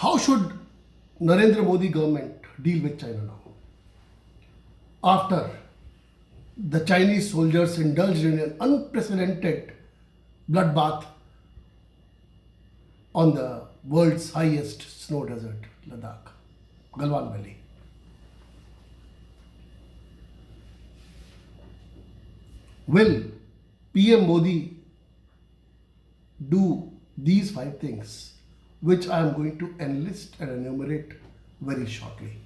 How should Narendra Modi government deal with China now? After the Chinese soldiers indulged in an unprecedented bloodbath on the world's highest snow desert, Ladakh, Galwan Valley. Will PM Modi do these 5 things, which I am going to enlist and enumerate very shortly?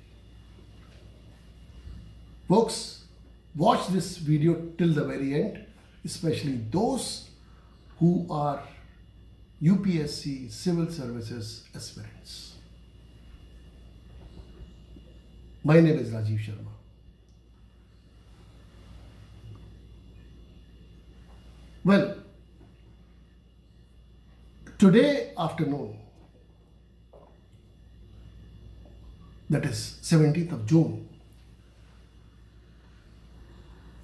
Folks, watch this video till the very end, especially those who are UPSC civil services aspirants. My name is Rajeev Sharma. Well, today afternoon, that is 17th of June,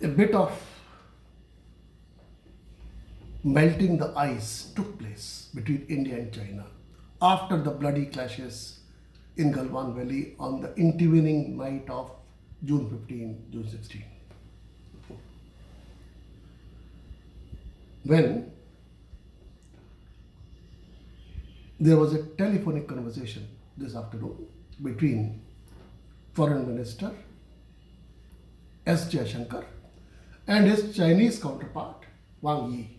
a bit of melting the ice took place between India and China after the bloody clashes in Galwan Valley on the intervening night of June 15, June 16. When there was a telephonic conversation this afternoon between Foreign Minister S. Jaishankar and his Chinese counterpart Wang Yi.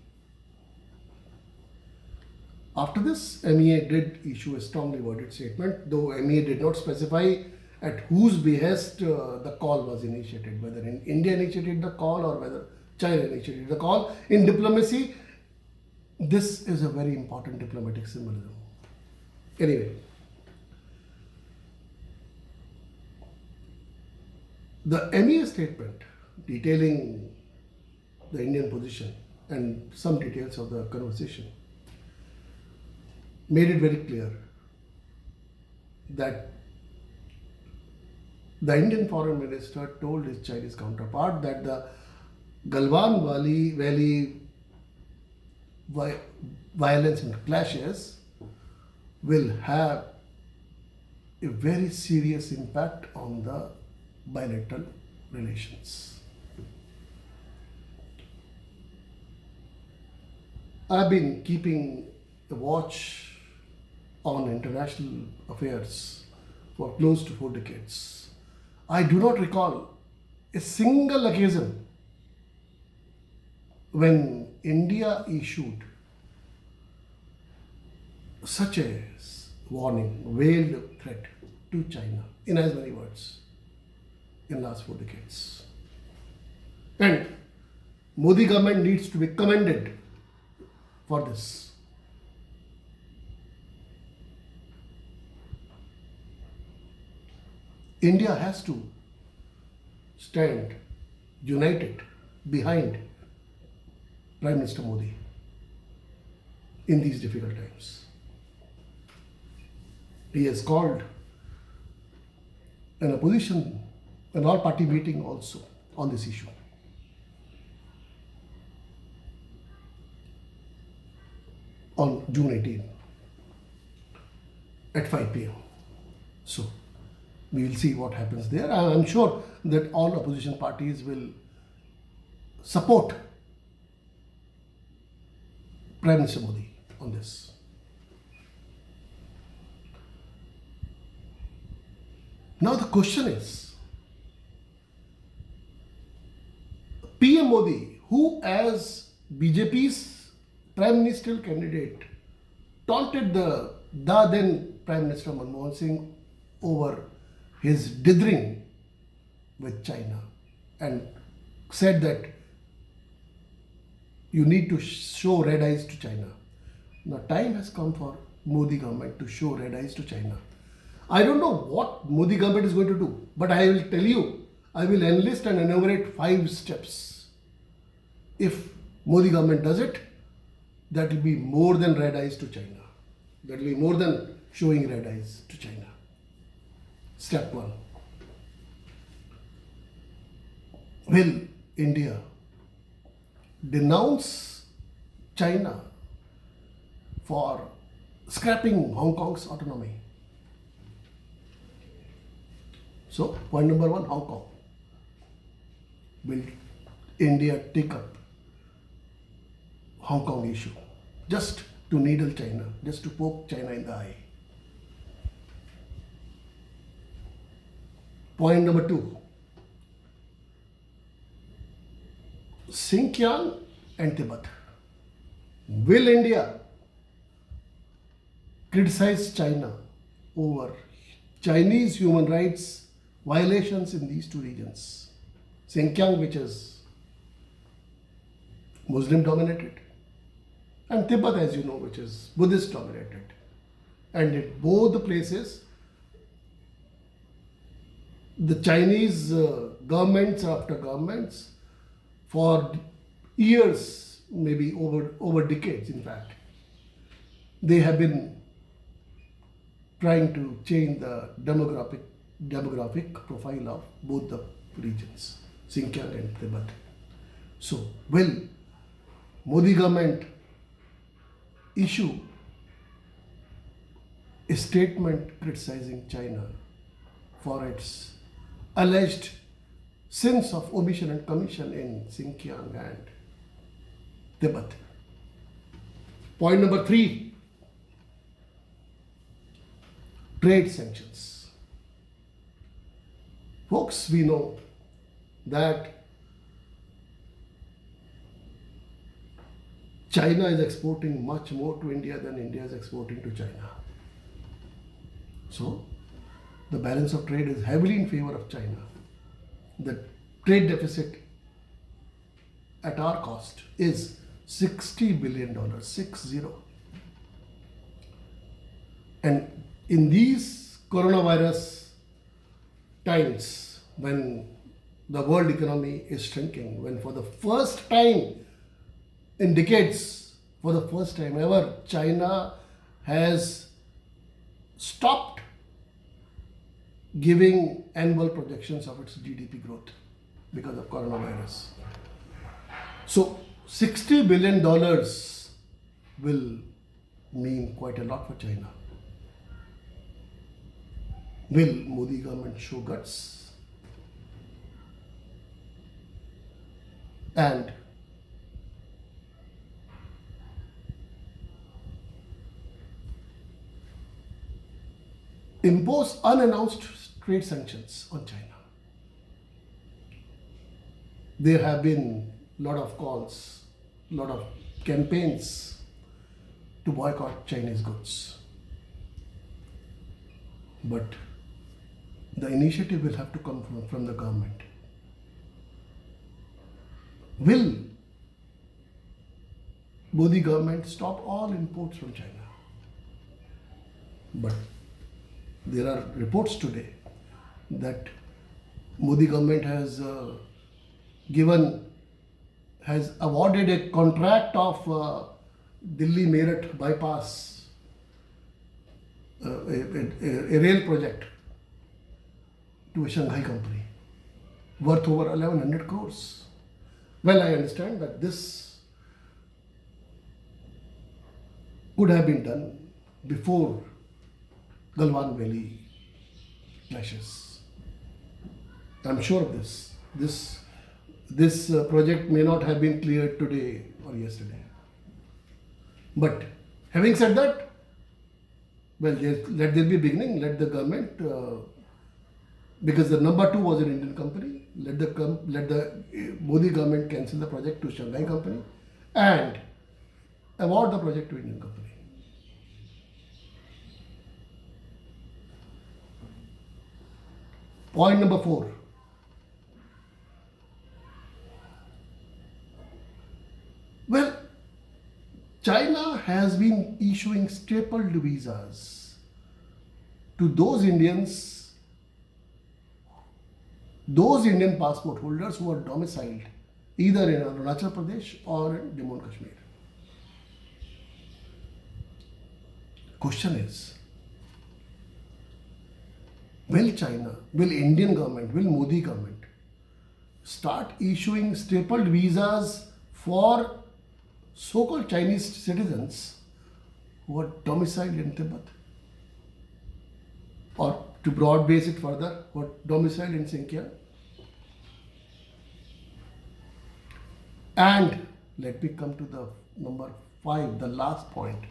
After this, MEA did issue a strongly worded statement, though MEA did not specify at whose behest the call was initiated, whether India initiated the call or whether China initiated the call. In diplomacy, this is a very important diplomatic symbolism. Anyway, the MEA statement detailing the Indian position and some details of the conversation made it very clear that the Indian foreign minister told his Chinese counterpart that the Galwan Valley violence and clashes will have a very serious impact on the bilateral relations. I've been keeping a watch on international affairs for close to 4 decades. I do not recall a single occasion when India issued such a warning, veiled threat to China in as many words in the last 4 decades. And Modi government needs to be commended for this. India has to stand united behind Prime Minister Modi in these difficult times. He has called an all-party meeting also on this issue. On June 18 at 5 p.m. So, we will see what happens there. I am sure that all opposition parties will support Prime Minister Modi on this. Now the question is, PM Modi, who as BJP's Prime Ministerial candidate taunted the then Prime Minister Manmohan Singh over his dithering with China and said that you need to show red eyes to China. Now time has come for Modi government to show red eyes to China. I don't know what Modi government is going to do, but I will tell you, I will enlist and enumerate 5 steps. If Modi government does it, that will be more than red eyes to China. That will be more than showing red eyes to China. Step 1. Will India denounce China for scrapping Hong Kong's autonomy? So, point number one, Hong Kong. Will India take up Hong Kong issue just to needle China, just to poke China in the eye? Point number two, Xinjiang and Tibet. Will India criticize China over Chinese human rights violations in these two regions? Xinjiang, which is Muslim dominated, and Tibet, as you know, which is Buddhist dominated. And in both the places, the Chinese governments after governments for years, maybe over decades, in fact, they have been trying to change the demographic profile of both the regions, Xinjiang and Tibet. So, will Modi government issue a statement criticizing China for its alleged sins of omission and commission in Xinjiang and Tibet? Point number three, trade sanctions. Folks, we know that China is exporting much more to India than India is exporting to China. So, the balance of trade is heavily in favor of China. The trade deficit at our cost is $60 billion, 60. And in these coronavirus times, when the world economy is shrinking, when for the first time in decades, for the first time ever, China has stopped giving annual projections of its GDP growth because of coronavirus. So, $60 billion will mean quite a lot for China. Will Modi government show guts and impose unannounced trade sanctions on China? There have been a lot of calls, a lot of campaigns to boycott Chinese goods. But the initiative will have to come from the government. Will Modi government stop all imports from China? But there are reports today that Modi government has awarded a contract of Delhi Meerut bypass, a rail project to a Shanghai company worth over 1100 crores. Well, I understand that this could have been done before Galwan Valley clashes. I'm sure of this. This project may not have been cleared today or yesterday. But having said that, well, let there be a beginning. Let the government, because the number two was an Indian company, let the Modi government cancel the project to Shanghai company and award the project to Indian company. Point number four. Well, China has been issuing stapled visas to those Indian passport holders who are domiciled either in Arunachal Pradesh or in Jammu and Kashmir. Question is, will China, will Indian government, will Modi government start issuing stapled visas for so-called Chinese citizens who are domiciled in Tibet or to broad base it further, what domicile in Xinjiang. And let me come to the number 5, the last point,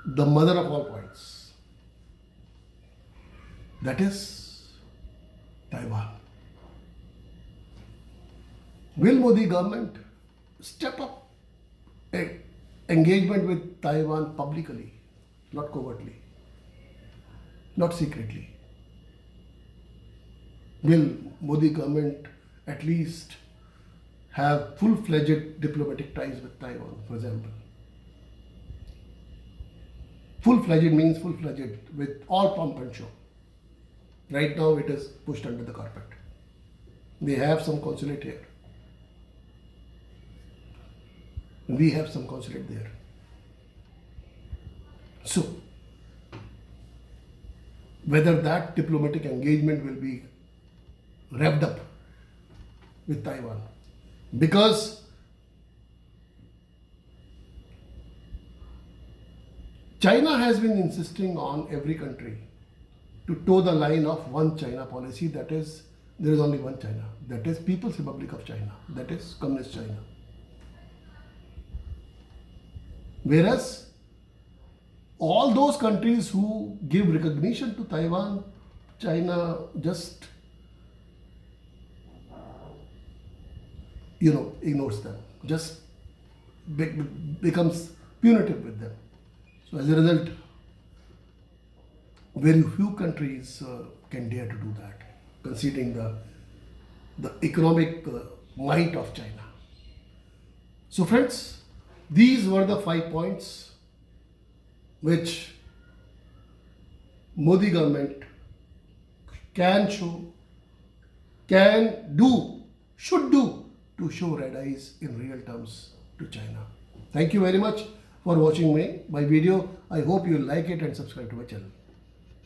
the mother of all points. That is Taiwan. Will Modi government step up engagement with Taiwan publicly, not covertly, not secretly? Will Modi government at least have full-fledged diplomatic ties with Taiwan, for example? Full-fledged means full-fledged with all pomp and show. Right now it is pushed under the carpet. They have some consulate here. We have some consulate there. So, whether that diplomatic engagement will be revved up with Taiwan, because China has been insisting on every country to toe the line of one China policy, that is, there is only one China, that is People's Republic of China, that is Communist China. Whereas all those countries who give recognition to Taiwan, China just ignores them, just becomes punitive with them. So as a result, very few countries can dare to do that, considering the economic might of China. So friends, these were the 5 points which Modi government can show, can do, should do to show red eyes in real terms to China. Thank you very much for watching my video. I hope you like it and subscribe to my channel.